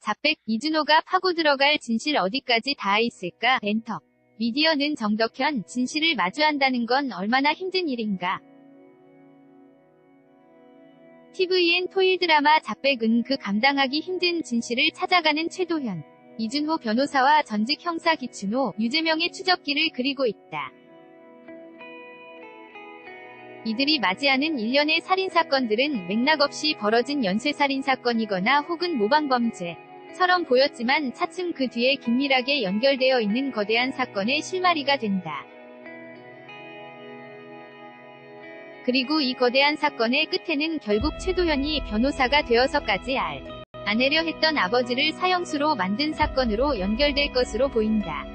자백, 이준호가 파고 들어갈 진실 어디까지 닿아 있을까? 엔터. 미디어는 정덕현, 진실을 마주한다는 건 얼마나 힘든 일인가. tvN 토일 드라마 자백은 그 감당하기 힘든 진실을 찾아가는 최도현, 이준호 변호사와 전직 형사 기춘호, 유재명의 추적기를 그리고 있다. 이들이 맞이하는 일련의 살인사건들은 맥락없이 벌어진 연쇄살인사건이거나 혹은 모방범죄처럼 보였지만 차츰 그 뒤에 긴밀하게 연결되어 있는 거대한 사건의 실마리가 된다. 그리고 이 거대한 사건의 끝에는 결국 최도현이 변호사가 되어서까지 아내려 했던 아버지를 사형수로 만든 사건으로 연결될 것으로 보인다.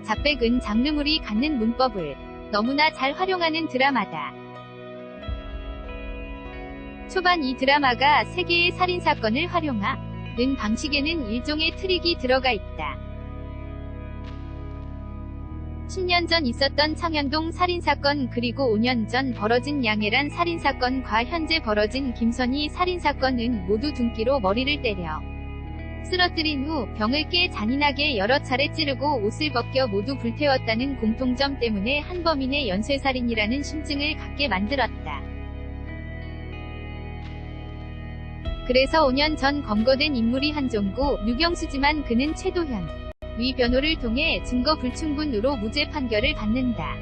자백은 장르물이 갖는 문법을 너무나 잘 활용하는 드라마다. 초반 이 드라마가 세 개의 살인사건을 활용하는 방식에는 일종의 트릭이 들어가 있다. 10년 전 있었던 창현동 살인사건 그리고 5년 전 벌어진 양혜란 살인사건과 현재 벌어진 김선희 살인사건은 모두 둔기로 머리를 때려 쓰러뜨린 후 병을 깨 잔인하게 여러 차례 찌르고 옷을 벗겨 모두 불태웠다는 공통점 때문에 한 범인의 연쇄살인이라는 심증을 갖게 만들었다. 그래서 5년 전 검거된 인물이 한종구, 유경수지만 그는 최도현, 위 변호를 통해 증거 불충분으로 무죄 판결을 받는다.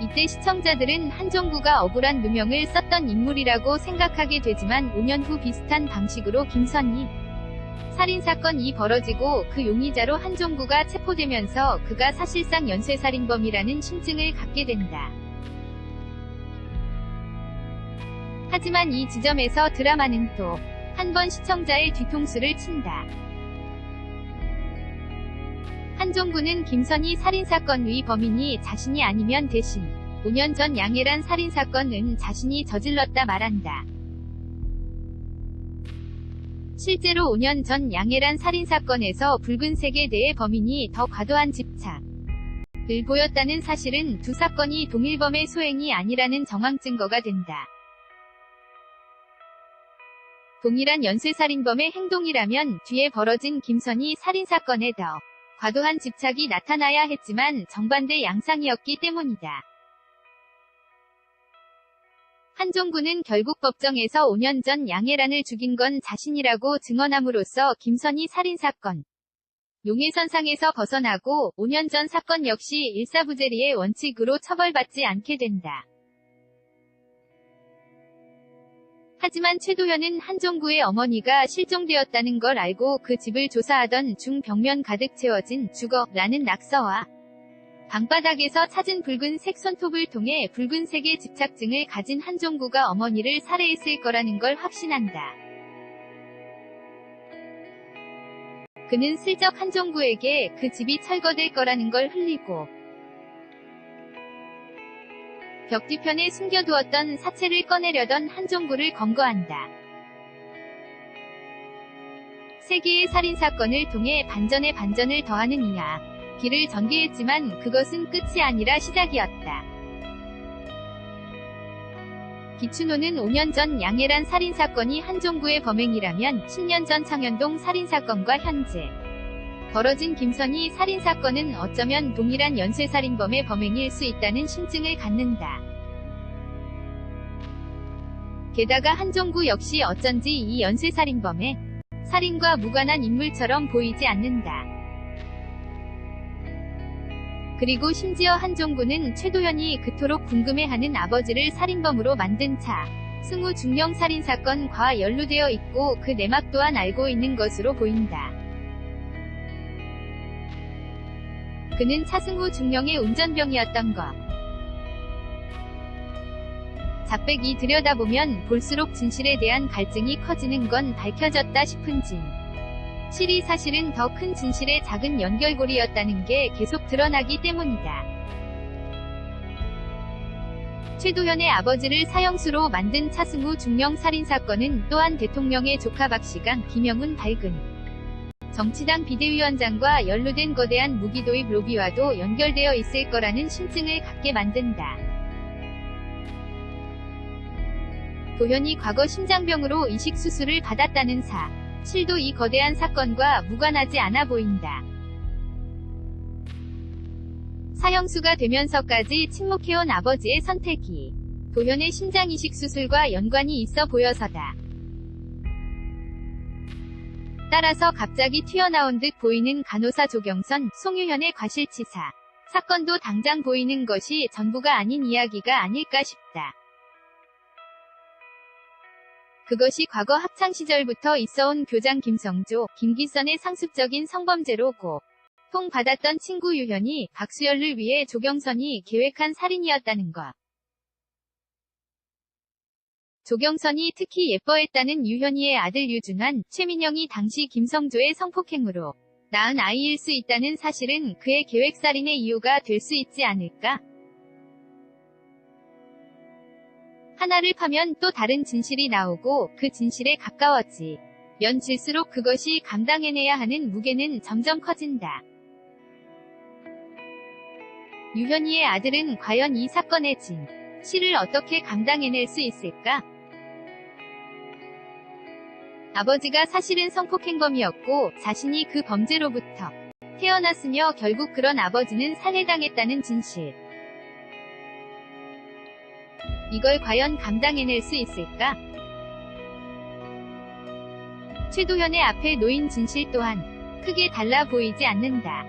이때 시청자들은 한종구가 억울한 누명을 썼던 인물이라고 생각하게 되지만 5년 후 비슷한 방식으로 김선희 살인사건이 벌어지고 그 용의자로 한종구가 체포되면서 그가 사실상 연쇄살인범이라는 심증을 갖게 된다. 하지만 이 지점에서 드라마는 또 한 번 시청자의 뒤통수를 친다. 한종구는 김선희 살인사건 위 범인이 자신이 아니면 대신 5년 전 양혜란 살인사건은 자신이 저질렀다 말한다. 실제로 5년 전 양혜란 살인사건에서 붉은색에 대해 범인이 더 과도한 집착을 보였다는 사실은 두 사건이 동일범의 소행이 아니라는 정황 증거가 된다. 동일한 연쇄살인범의 행동이라면 뒤에 벌어진 김선희 살인사건에 더 과도한 집착이 나타나야 했지만 정반대 양상이었기 때문이다. 한종구는 결국 법정에서 5년 전 양혜란을 죽인 건 자신이라고 증언함으로써 김선희 살인사건 용의선상에서 벗어나고 5년 전 사건 역시 일사부재리의 원칙으로 처벌받지 않게 된다. 하지만 최도현은 한종구의 어머니가 실종되었다는 걸 알고 그 집을 조사하던 중 벽면 가득 채워진 죽어라는 낙서와 방바닥에서 찾은 붉은색 손톱을 통해 붉은색의 집착증을 가진 한종구가 어머니를 살해했을 거라는 걸 확신한다. 그는 슬쩍 한종구에게 그 집이 철거될 거라는 걸 흘리고 벽 뒤편에 숨겨두었던 사체를 꺼내려던 한종구를 검거한다. 세 개의 살인사건을 통해 반전에 반전을 더하는 이야기를 전개했지만 그것은 끝이 아니라 시작이었다. 기춘호는 5년 전 양혜란 살인사건이 한종구의 범행이라면 10년 전 창현동 살인사건과 현재 벌어진 김선희 살인사건은 어쩌면 동일한 연쇄살인범의 범행일 수 있다는 심증을 갖는다. 게다가 한종구 역시 어쩐지 이 연쇄살인범의 살인과 무관한 인물처럼 보이지 않는다. 그리고 심지어 한종구는 최도현이 그토록 궁금해하는 아버지를 살인범으로 만든 차승우 중령 살인사건과 연루되어 있고 그 내막 또한 알고 있는 것으로 보인다. 그는 차승우 중령의 운전병이었던 것. 자백이 들여다보면 볼수록 진실에 대한 갈증이 커지는 건 밝혀졌다 싶은 진실이 사실은 더 큰 진실의 작은 연결고리였다는 게 계속 드러나기 때문이다. 최도현의 아버지를 사형수로 만든 차승우 중령 살인사건은 또한 대통령의 조카 박시강, 김영훈 밝은 정치당 비대위원장과 연루된 거대한 무기도입 로비와도 연결되어 있을 거라는 심증을 갖게 만든다. 도현이 과거 심장병으로 이식 수술을 받았다는 사실도 이 거대한 사건과 무관하지 않아 보인다. 사형수가 되면서까지 침묵해온 아버지의 선택이 도현의 심장 이식 수술과 연관이 있어 보여서다. 따라서 갑자기 튀어나온 듯 보이는 간호사 조경선, 송유현의 과실치사 사건도 당장 보이는 것이 전부가 아닌 이야기가 아닐까 싶다. 그것이 과거 학창시절부터 있어온 교장 김성조, 김기선의 상습적인 성범죄로 고통받았던 친구 유현이 박수열을 위해 조경선이 계획한 살인이었다는 것. 조경선이 특히 예뻐했다는 유현이의 아들 유준환, 최민영이 당시 김성조의 성폭행으로 낳은 아이일 수 있다는 사실은 그의 계획살인의 이유가 될 수 있지 않을까? 하나를 파면 또 다른 진실이 나오고 그 진실에 가까워지면 질수록 그것이 감당해내야 하는 무게는 점점 커진다. 유현이의 아들은 과연 이 사건의 진실을 어떻게 감당해낼 수 있을까? 아버지가 사실은 성폭행범이었고 자신이 그 범죄로부터 태어났으며 결국 그런 아버지는 살해당했다는 진실. 이걸 과연 감당해낼 수 있을까? 최도현의 앞에 놓인 진실 또한 크게 달라 보이지 않는다.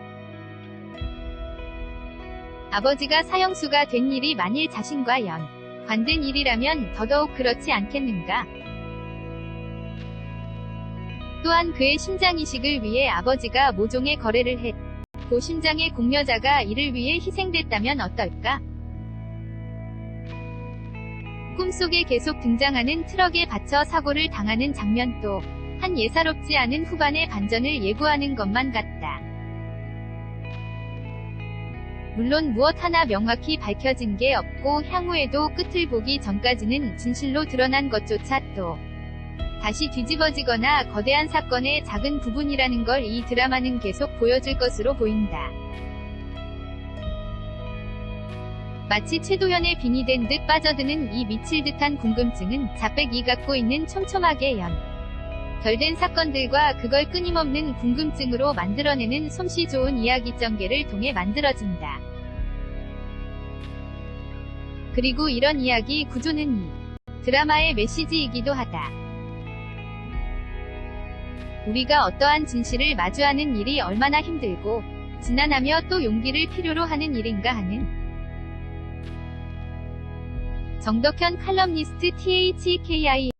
아버지가 사형수가 된 일이 만일 자신과 연관된 일이라면 더더욱 그렇지 않겠는가? 또한 그의 심장 이식을 위해 아버지가 모종의 거래를 했고 심장의 공여자가 이를 위해 희생됐다면 어떨까? 꿈속에 계속 등장하는 트럭에 받쳐 사고를 당하는 장면 또한 예사롭지 않은 후반의 반전을 예고하는 것만 같다. 물론 무엇 하나 명확히 밝혀진 게 없고 향후에도 끝을 보기 전까지는 진실로 드러난 것조차 또 다시 뒤집어지거나 거대한 사건의 작은 부분이라는 걸 이 드라마는 계속 보여줄 것으로 보인다. 마치 최도현의 빙이 된 듯 빠져드는 이 미칠 듯한 궁금증은 자백이 갖고 있는 촘촘하게 결된 사건들과 그걸 끊임없는 궁금증으로 만들어내는 솜씨 좋은 이야기 전개를 통해 만들어진다. 그리고 이런 이야기 구조는 이 드라마의 메시지이기도 하다. 우리가 어떠한 진실을 마주하는 일이 얼마나 힘들고 지난하며 또 용기를 필요로 하는 일인가 하는 정덕현 칼럼니스트 THKI